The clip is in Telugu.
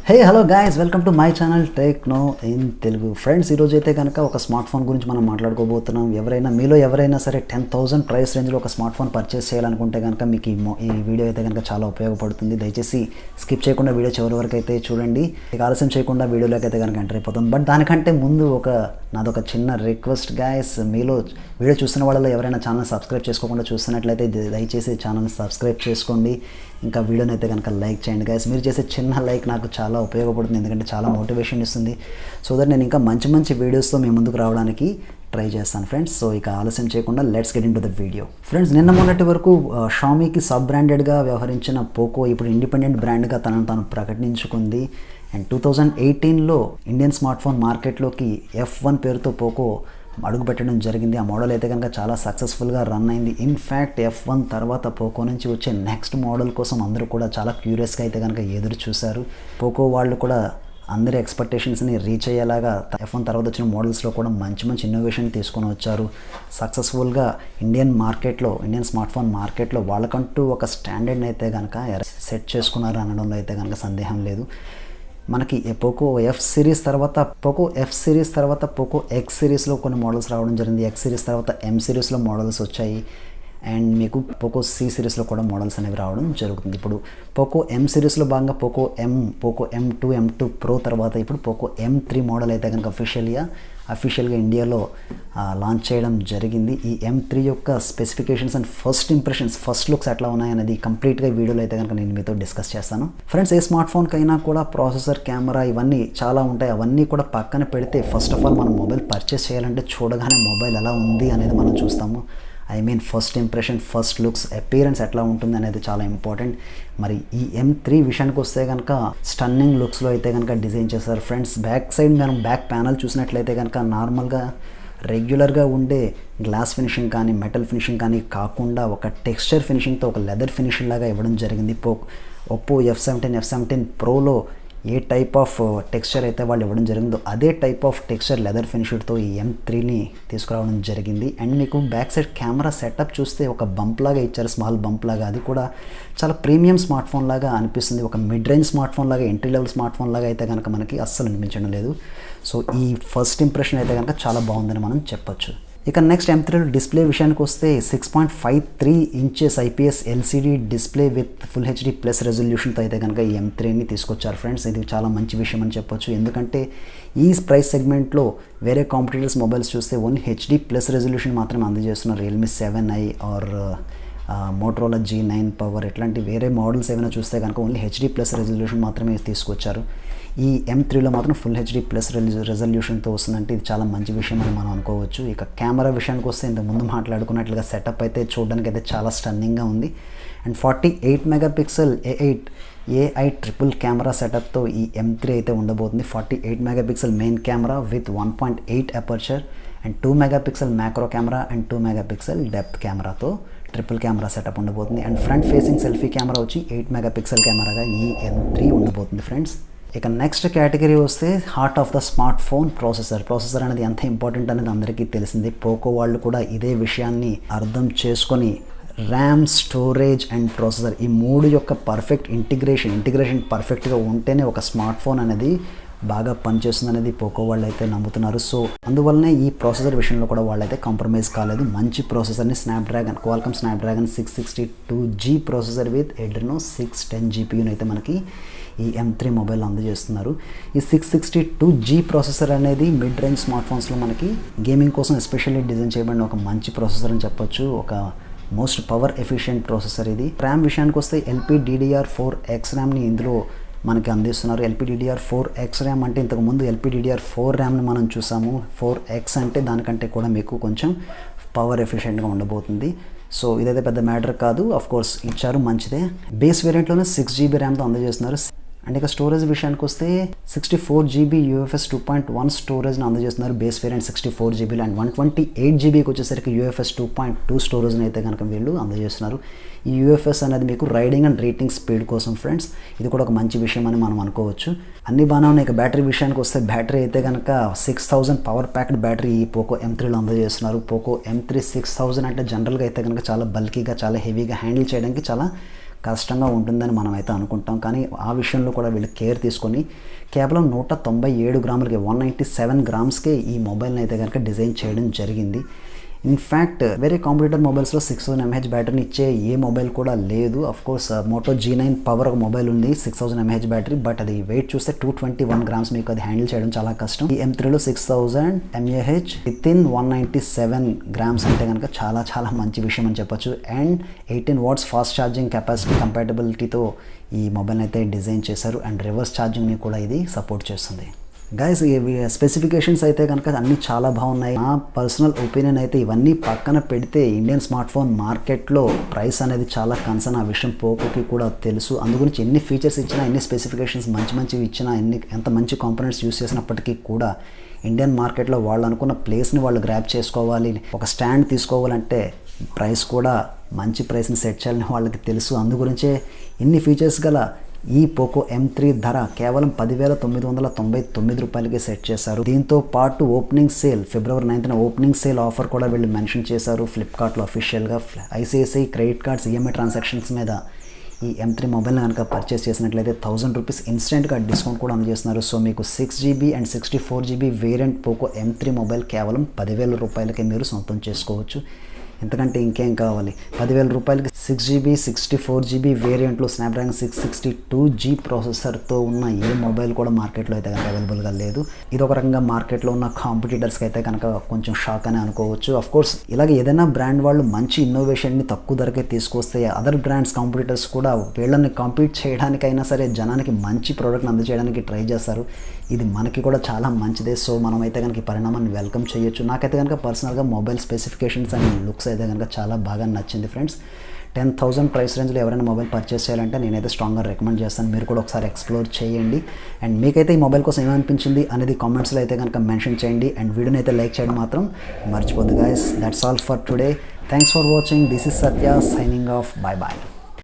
Hello guys, welcome to my channel techno in Telugu. Friends, ఈరోజు అయితే కనుక ఒక స్మార్ట్ ఫోన్ గురించి మనం మాట్లాడుకోబోతున్నాం. మీలో ఎవరైనా సరే 10,000 ప్రైస్ రేంజ్లో ఒక స్మార్ట్ ఫోన్ పర్చేస్ చేయాలనుకుంటే కనుక మీకు ఈ వీడియో అయితే కనుక చాలా ఉపయోగపడుతుంది. దయచేసి స్కిప్ చేయకుండా వీడియో చివరి వరకు అయితే చూడండి. ఇక ఆలస్యం చేయకుండా వీడియోలోకి అయితే కనుక ఎంటర్ అయిపోతాం. బట్ దానికంటే ముందు నాదొక చిన్న రిక్వెస్ట్ గైస్. మీలో వీడియో చూస్తున్న వాళ్ళలో ఎవరైనా ఛానల్ సబ్స్క్రైబ్ చేసుకోకుండా చూస్తున్నట్లయితే దయచేసి ఛానల్ని సబ్స్క్రైబ్ చేసుకోండి. ఇంకా వీడియోని అయితే కనుక లైక్ చేయండి గైస్. మీరు చేసే చిన్న లైక్ నాకు చాలా ఉపయోగపడుతుంది, ఎందుకంటే చాలా మోటివేషన్ ఇస్తుంది. సో దట్ నేను ఇంకా మంచి మంచి వీడియోస్తో మీ ముందుకు రావడానికి ట్రై చేస్తాను ఫ్రెండ్స్. సో ఇక ఆలస్యం చేయకుండా let's get in to the video. Friends, నిన్న మొన్నటి వరకు షామీకి సబ్ బ్రాండెడ్గా వ్యవహరించిన పోకో ఇప్పుడు ఇండిపెండెంట్ బ్రాండ్గా తాను ప్రకటించుకుంది. అండ్ 2018లో ఇండియన్ స్మార్ట్ ఫోన్ మార్కెట్లోకి F1 పేరుతో పోకో అడుగు పెట్టడం జరిగింది. ఆ మోడల్ అయితే కనుక చాలా సక్సెస్ఫుల్గా రన్ అయింది. ఇన్ఫ్యాక్ట్ F1 తర్వాత పోకో నుంచి వచ్చే నెక్స్ట్ మోడల్ కోసం అందరూ కూడా చాలా క్యూరియస్గా అయితే కనుక ఎదురు చూశారు. పోకో వాళ్ళు కూడా అందరి ఎక్స్పెక్టేషన్స్ని రీచ్ అయ్యేలాగా F1 తర్వాత వచ్చిన మోడల్స్లో కూడా మంచి మంచి ఇన్నోవేషన్ తీసుకొని వచ్చారు. సక్సెస్ఫుల్గా ఇండియన్ స్మార్ట్ ఫోన్ మార్కెట్లో వాళ్ళకంటూ ఒక స్టాండర్డ్ని అయితే కనుక సెట్ చేసుకున్నారు అనడంలో అయితే కనుక సందేహం లేదు. మనకి పోకో ఎఫ్ సిరీస్ తర్వాత పోకో ఎక్స్ సిరీస్లో కొన్ని మోడల్స్ రావడం జరిగింది. ఎక్స్ సిరీస్ తర్వాత M సిరీస్లో మోడల్స్ వచ్చాయి. అండ్ మీకు పోకో C సిరీస్లో కూడా మోడల్స్ అనేవి రావడం జరుగుతుంది. ఇప్పుడు పోకో M సిరీస్లో భాగంగా పోకో M2, M2 Pro తర్వాత ఇప్పుడు పోకో M3 మోడల్ అయితే కనుక అఫీషియల్గా ఇండియాలో లాంచ్ చేయడం జరిగింది. ఈ M3 యొక్క స్పెసిఫికేషన్స్ అండ్ ఫస్ట్ లుక్స్ ఎట్లా ఉన్నాయనేది కంప్లీట్గా వీడియోలో అయితే కనుక నేను మీతో డిస్కస్ చేస్తాను. ఫ్రెండ్స్, ఏ స్మార్ట్ ఫోన్కైనా కూడా ప్రాసెసర్, కెమెరా ఇవన్నీ చాలా ఉంటాయి. అవన్నీ కూడా పక్కన పెడితే ఫస్ట్ ఆఫ్ ఆల్ మనం మొబైల్ పర్చేస్ చేయాలంటే చూడగానే మొబైల్ ఎలా ఉంది అనేది మనం చూస్తాము. First impression, first looks, appearance ఎట్లా ఉంటుంది అనేది చాలా ఇంపార్టెంట్. మరి ఈ M3 విషయానికి వస్తే కనుక స్టన్నింగ్ లుక్స్లో అయితే కనుక డిజైన్ చేస్తారు. ఫ్రెండ్స్, బ్యాక్ ప్యానల్ చూసినట్లయితే కనుక నార్మల్గా రెగ్యులర్గా ఉండే గ్లాస్ ఫినిషింగ్ కానీ మెటల్ ఫినిషింగ్ కానీ కాకుండా ఒక టెక్స్చర్ ఫినిషింగ్తో ఒక లెదర్ ఫినిషింగ్ లాగా ఇవ్వడం జరిగింది. ఒప్పో F17 Proలో ఏ టైప్ ఆఫ్ టెక్స్చర్ అయితే వాళ్ళు ఇవ్వడం జరిగిందో అదే టైప్ ఆఫ్ టెక్స్చర్ లెదర్ ఫినిష్డ్తో ఈ M3ని తీసుకురావడం జరిగింది. అండ్ మీకు బ్యాక్ సైడ్ కెమెరా సెటప్ చూస్తే ఒక బంప్ లాగా ఇచ్చారు, స్మాల్ బంప్ లాగా. అది కూడా చాలా ప్రీమియం స్మార్ట్ ఫోన్ లాగా అనిపిస్తుంది. ఒక మిడ్ రేంజ్ స్మార్ట్ ఫోన్ లాగా, ఎంట్రీ లెవెల్ స్మార్ట్ ఫోన్ లాగా అయితే కనుక మనకి అస్సలు అనిపించడం లేదు. సో ఈ ఫస్ట్ ఇంప్రెషన్ అయితే కనుక చాలా బాగుందని మనం చెప్పొచ్చు. ఇక నెక్స్ట్ M3 డిస్ప్లే విషయానికి వస్తే 6.53 inches IPS LCD display with full HD plus రెజల్యూషన్తో అయితే కనుక ఈ M3ని తీసుకొచ్చారు. ఫ్రెండ్స్, ఇది చాలా మంచి విషయం అని చెప్పొచ్చు. ఎందుకంటే ఈ ప్రైస్ సెగ్మెంట్లో వేరే కాంపిటీటర్స్ మొబైల్స్ చూస్తే ఓన్లీ HD ప్లస్ రెజల్యూషన్ మాత్రమే అందజేస్తున్నారు. Realme 7i are Motorola G9 power ఇట్లాంటి వేరే మోడల్స్ ఏమైనా చూస్తే కనుక ఓన్లీ HD ప్లస్ రెజల్యూషన్ మాత్రమే తీసుకొచ్చారు. ఈ M3లో మాత్రం ఫుల్ HD ప్లస్ రెజల్యూషన్తో వస్తుందంటే ఇది చాలా మంచి విషయం అని మనం అనుకోవచ్చు. ఇక కెమెరా విషయానికి వస్తే ఇంతకుముందు మాట్లాడుకున్నట్లుగా సెటప్ అయితే చూడడానికి అయితే చాలా స్టన్నింగ్గా ఉంది. And 48 megapixel AI triple camera సెటప్తో ఈ M3 అయితే ఉండబోతుంది. 48 megapixel main camera with 1.8 aperture and 2 megapixel macro camera and 2 megapixel depth కెమెరాతో ట్రిపుల్ కెమెరా సెటప్ ఉండబోతుంది. And front facing selfie camera వచ్చి 8 మెగాపిక్సెల్ కెమెరాగా ఈ M3 ఉండబోతుంది. ఫ్రెండ్స్, ఇక నెక్స్ట్ కేటగిరీ వస్తే heart of the smart phone processor అనేది ఎంత ఇంపార్టెంట్ అనేది అందరికీ తెలిసింది. పోకో వాళ్ళు కూడా ఇదే విషయాన్ని అర్థం చేసుకొని ర్యామ్, స్టోరేజ్ అండ్ ప్రాసెసర్ ఈ మూడు యొక్క పర్ఫెక్ట్ ఇంటిగ్రేషన్ పర్ఫెక్ట్గా ఉంటేనే ఒక స్మార్ట్ ఫోన్ అనేది బాగా పనిచేస్తుంది అనేది పోకో వాళ్ళు అయితే నమ్ముతున్నారు. సో అందువల్లనే ఈ ప్రాసెసర్ విషయంలో కూడా వాళ్ళైతే కాంప్రమైజ్ కాలేదు. మంచి ప్రాసెసర్ని Qualcomm Snapdragon 662G processor with Adreno 610 GPUని అయితే మనకి ఈ M3 మొబైల్ అందజేస్తున్నారు. ఈ 662G ప్రాసెసర్ అనేది మిడ్ రేంజ్ స్మార్ట్ ఫోన్స్లో మనకి గేమింగ్ కోసం ఎస్పెషల్లీ డిజైన్ చేయబడిన ఒక మంచి ప్రాసెసర్ అని చెప్పొచ్చు. ఒక మోస్ట్ పవర్ ఎఫిషియెంట్ ప్రాసెసర్ ఇది. ర్యామ్ విషయానికి వస్తే LPDDR4X ర్యామ్ని ఇందులో మనకి అందిస్తున్నారు. LPDDR4X ర్యామ్ అంటే ఇంతకుముందు LPDDR4 ర్యామ్ని మనం చూసాము. 4X అంటే దానికంటే కూడా మీకు కొంచెం పవర్ ఎఫిషియెంట్గా ఉండబోతుంది. సో ఇదైతే పెద్ద మ్యాటర్ కాదు. ఆఫ్ కోర్స్ ఇచ్చారు, మంచిదే. బేస్ వేరియంట్లోనే 6GB ర్యామ్తో అందజేస్తున్నారు. అండ్ ఇక స్టోరేజ్ విషయానికి వస్తే 64GB UFS 2.1 స్టోరేజ్ని అందజేస్తున్నారు. బేస్ వేరియంట్ 64GBలో అండ్ 128GBకి వచ్చేసరికి UFS 2.2 స్టోరేజ్ని అయితే కనుక వీళ్ళు అందజేస్తున్నారు. ఈ UFS అనేది మీకు రైడింగ్ అండ్ రీడింగ్ స్పీడ్ కోసం ఫ్రెండ్స్. ఇది కూడా ఒక మంచి విషయం అని మనం అనుకోవచ్చు. అన్ని బాగానే ఉన్నాయి. ఇక బ్యాటరీ విషయానికి వస్తే బ్యాటరీ అయితే కనుక 6000 పవర్ ప్యాక్డ్ బ్యాటరీ ఈ పోకో M3లో అందజేస్తున్నారు. పోకో M3 6000 అంటే జనరల్గా అయితే కనుక చాలా బల్కీగా, చాలా హెవీగా హ్యాండిల్ చేయడానికి చాలా కష్టంగా ఉంటుందని మనమైతే అనుకుంటాం. కానీ ఆ విషయంలో కూడా వీళ్ళు కేర్ తీసుకొని కేవలం 197 గ్రాములకి 197 గ్రామ్స్కే ఈ మొబైల్ని అయితే కనుక డిజైన్ చేయడం జరిగింది. ఇన్ఫ్యాక్ట్ వేరే కాంపిటీటర్ మొబైల్స్లో 6000 mAh బ్యాటరీని ఇచ్చే ఏ మొబైల్ కూడా లేదు. Of course Moto G9 power ఒక మొబైల్ ఉంది 6000 mAh బ్యాటరీ, బట్ అది వెయిట్ చూస్తే 221 గ్రామ్స్. మీకు అది హ్యాండిల్ చేయడం చాలా కష్టం. ఈ M3లో 6000 mAh విత్ ఇన్ 197 గ్రామ్స్ అంటే కనుక చాలా చాలా మంచి విషయం అని చెప్పొచ్చు. And 18 watts fast charging capacity కంపాటబిలిటీతో ఈ మొబైల్ని అయితే డిజైన్ చేశారు. అండ్ రివర్స్ ఛార్జింగ్ని కూడా ఇది సపోర్ట్ చేస్తుంది. గైస్, ఇవి స్పెసిఫికేషన్స్ అయితే కనుక అన్నీ చాలా బాగున్నాయి. నా పర్సనల్ ఒపీనియన్ అయితే ఇవన్నీ పక్కన పెడితే ఇండియన్ స్మార్ట్ ఫోన్ మార్కెట్లో ప్రైస్ అనేది చాలా కన్సర్న్. ఆ విషయం పోకోకి కూడా తెలుసు. అందుగురించి ఎన్ని ఫీచర్స్ ఇచ్చినా, ఎన్ని స్పెసిఫికేషన్స్ మంచివి ఇచ్చినా, ఎంత మంచి కాంపోనెంట్స్ యూస్ చేసినప్పటికీ కూడా ఇండియన్ మార్కెట్లో వాళ్ళు అనుకున్న ప్లేస్ని వాళ్ళు గ్రాప్ చేసుకోవాలి, ఒక స్టాండ్ తీసుకోవాలంటే ప్రైస్ కూడా మంచి ప్రైస్ని సెట్ చేయాలని వాళ్ళకి తెలుసు. అందుగురించే ఇన్ని ఫీచర్స్ గల ఈ పోకో M3 ధర కేవలం 10,999 రూపాయలకి సెట్ చేశారు. దీంతో పాటు ఓపెనింగ్ సేల్ ఫిబ్రవరి 9న ఓపెనింగ్ సేల్ ఆఫర్ కూడా వీళ్ళు మెన్షన్ చేశారు ఫ్లిప్కార్ట్లో అఫీషియల్గా. ICICI credit cards EMI transactions మీద ఈ M3 మొబైల్ని కనుక పర్చేస్ చేసినట్లయితే 1000 రూపీస్ ఇన్స్టెంట్గా డిస్కౌంట్ కూడా అందజేస్తున్నారు. సో మీకు 6GB and 64GB variant Poco M3 mobile కేవలం 10,000 రూపాయలకి మీరు సొంతం చేసుకోవచ్చు. ఎంతకంటే ఇంకేం కావాలి? 10,000 రూపాయలకి 6GB 64GB వేరియంట్లో స్నాప్డ్రాగన్ 662G ప్రాసెసర్తో ఉన్న ఏ మొబైల్ కూడా మార్కెట్లో అయితే కనుక అవైలబుల్గా లేదు. ఇది ఒక రకంగా మార్కెట్లో ఉన్న కాంపిటీటర్స్కి అయితే కనుక కొంచెం షాక్ అని అనుకోవచ్చు. అఫ్ కోర్స్ ఇలాగ ఏదైనా బ్రాండ్ వాళ్ళు మంచి ఇన్నోవేషన్ని తక్కువ ధరకే తీసుకొస్తే అదర్ బ్రాండ్స్ కాంపిటీటర్స్ కూడా వీళ్ళని కాంపీట్ చేయడానికైనా సరే జనానికి మంచి ప్రోడక్ట్ని అందజేయడానికి ట్రై చేస్తారు. ఇది మనకి కూడా చాలా మంచిదే. సో మనమైతే కనుక ఈ పరిణామాన్ని వెల్కమ్ చేయొచ్చు. నాకైతే కనుక పర్సనల్గా మొబైల్ స్పెసిఫికేషన్స్ అండ్ లుక్స్ అయితే కనుక చాలా బాగా నచ్చింది ఫ్రెండ్స్. 10,000 ప్రైస్ రేంజ్లో ఎవరైనా మొబైల్ పర్చేస్ చేయాలంటే నేనైతే స్ట్రాంగ్గా రికమెండ్ చేస్తాను. మీరు కూడా ఒకసారి ఎక్స్ప్లోర్ చేయండి. అండ్ మీకైతే ఈ మొబైల్ కోసం ఏమనిపించింది అనేది కామెంట్స్లో అయితే కనుక మెన్షన్ చేయండి. అండ్ వీడియోని అయితే లైక్ చేయడం మాత్రం మర్చిపోద్దు guys. That's all for today. Thanks for watching. This is Satya signing off. Bye bye.